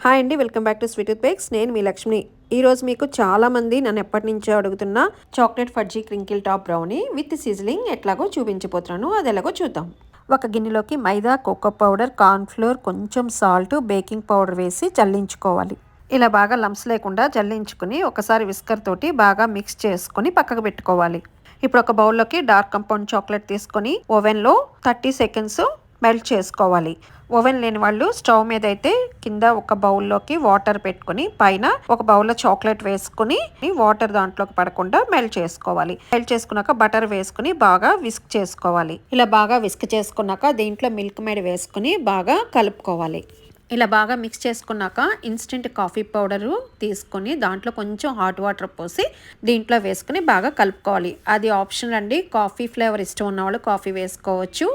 Hi అండి, welcome back to sweet with bakes. నేను మీ లక్ష్మి. ఈరోజు మీకు చాలామంది నన్ను ఎప్పటి నుంచో అడుగుతున్న chocolate fudgy crinkle top brownie with sizzling ఎట్లాగో చూపించిపోతున్నాను. అది ఎలాగో చూద్దాం. ఒక గిన్నెలోకి మైదా, కోకో పౌడర్, కార్న్ఫ్లోర్, కొంచెం సాల్ట్, బేకింగ్ పౌడర్ వేసి జల్లించుకోవాలి. ఇలా బాగా లంప్స్ లేకుండా జల్లించుకుని ఒకసారి విస్కర్ తోటి బాగా మిక్స్ చేసుకొని పక్కకు పెట్టుకోవాలి. ఇప్పుడు ఒక బౌల్లోకి డార్క్ కంపౌండ్ చాక్లెట్ తీసుకొని ఓవెన్లో 30 సెకండ్స్ మెల్ట్ చేసుకోవాలి. ఓవెన్ లేని వాళ్ళు స్టవ్ మీద అయితే కింద ఒక బౌల్లోకి వాటర్ పెట్టుకుని పైన ఒక బౌల్లో చాక్లెట్ వేసుకుని వాటర్ దాంట్లోకి పడకుండా మెల్ట్ చేసుకోవాలి. మెల్ట్ చేసుకున్నాక బటర్ వేసుకుని బాగా విస్క్ చేసుకోవాలి. ఇలా బాగా విస్క్ చేసుకున్నాక దీంట్లో మిల్క్ మేడ్ వేసుకుని బాగా కలుపుకోవాలి. ఇలా బాగా మిక్స్ చేసుకున్నాక ఇన్స్టెంట్ కాఫీ పౌడరు తీసుకొని దాంట్లో కొంచెం హాట్ వాటర్ పోసి దీంట్లో వేసుకుని బాగా కలుపుకోవాలి. అది ఆప్షనల్ అండి. కాఫీ ఫ్లేవర్ ఇష్టం ఉన్నవాళ్ళు కాఫీ వేసుకోవచ్చు,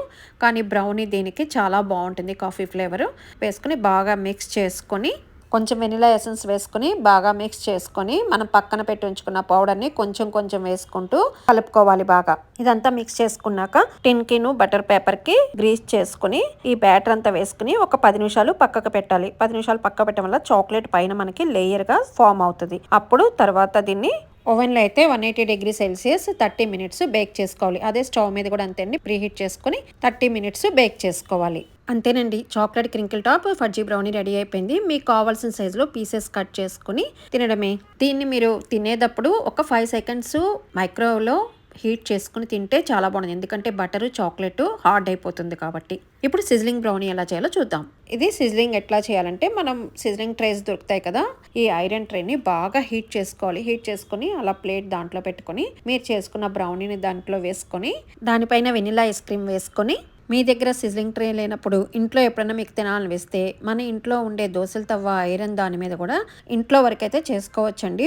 కానీ బ్రౌనీ దీనికి చాలా బాగుంటుంది. కాఫీ ఫ్లేవరు వేసుకుని బాగా మిక్స్ చేసుకొని కొంచెం వెనిలా ఎసెన్స్ వేసుకుని బాగా మిక్స్ చేసుకొని మనం పక్కన పెట్టి ఉంచుకున్న పౌడర్ని కొంచెం కొంచెం వేసుకుంటూ కలుపుకోవాలి. బాగా ఇదంతా మిక్స్ చేసుకున్నాక టిన్కిను బటర్ పేపర్కి గ్రీస్ చేసుకుని ఈ బ్యాటర్ అంతా వేసుకుని ఒక 10 నిమిషాలు పక్కకు పెట్టాలి. 10 నిమిషాలు పక్క పెట్టడం వల్ల చాక్లెట్ పైన మనకి లేయర్గా ఫామ్ అవుతుంది. అప్పుడు తర్వాత దీన్ని ఓవెన్లో అయితే 180 డిగ్రీ సెల్సియస్ 30 మినిట్స్ బేక్ చేసుకోవాలి. అదే స్టవ్ మీద కూడా అంతే అండి, ప్రీహీట్ చేసుకుని 30 మినిట్స్ బేక్ చేసుకోవాలి. అంతేనండి, chocolate crinkle top ఫడ్జీ brownie ready అయిపోయింది. మీకు కావాల్సిన సైజులో పీసెస్ కట్ చేసుకుని తినడమే. దీన్ని మీరు తినేటప్పుడు ఒక 5 సెకండ్స్ మైక్రోవేవ్లో హీట్ చేసుకుని తింటే చాలా బాగుంది. ఎందుకంటే బటరు చాక్లెట్ హార్డ్ అయిపోతుంది కాబట్టి. ఇప్పుడు సిజ్లింగ్ బ్రౌనీ ఎలా చేయాలో చూద్దాం. ఇది సిజ్లింగ్ ఎట్లా చేయాలంటే మనం సిజ్లింగ్ ట్రేస్ దొరుకుతాయి కదా, ఈ ఐరన్ ట్రేని బాగా హీట్ చేసుకోవాలి. హీట్ చేసుకుని అలా ప్లేట్ దాంట్లో పెట్టుకొని మీరు చేసుకున్న బ్రౌనీని దాంట్లో వేసుకొని దానిపైన వెనిలా ఐస్ క్రీమ్ వేసుకొని మీ దగ్గర సిజ్లింగ్ ట్రే లేనప్పుడు ఇంట్లో ఎప్పుడైనా మీకు తినాలని వేస్తే మన ఇంట్లో ఉండే దోశల తవ్వ ఐరన్ దాని మీద కూడా ఇంట్లో వరకైతే చేసుకోవచ్చండి.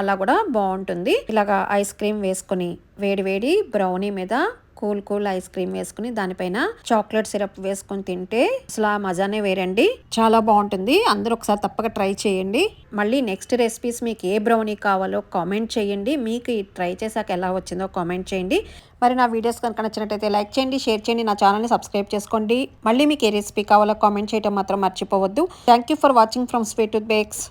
అలా కూడా బాగుంటుంది. ఇలాగా ఐస్ క్రీమ్ వేసుకొని వేడి వేడి బ్రౌనీ మీద కూల్ ఐస్ క్రీమ్ వేసుకుని దానిపైన చాక్లెట్ సిరప్ వేసుకొని తింటే అసలు ఆ మజానే వేరండి. చాలా బాగుంటుంది. అందరూ ఒకసారి తప్పక ట్రై చేయండి. మళ్ళీ నెక్స్ట్ రెసిపీస్ మీకు ఏ బ్రౌనీ కావాలో కామెంట్ చేయండి. మీకు ఈ ట్రై చేశాక ఎలా వచ్చిందో కామెంట్ చేయండి. మరి నా వీడియోస్ కనుక నచ్చినట్టయితే లైక్ చేయండి, షేర్ చేయండి, నా ఛానల్ని సబ్స్క్రైబ్ చేసుకోండి. మళ్ళీ మీకు ఏ రెసిపీ కావాలో కామెంట్ చేయడం మాత్రం మర్చిపోవద్దు. Thank you for watching from sweet with bakes.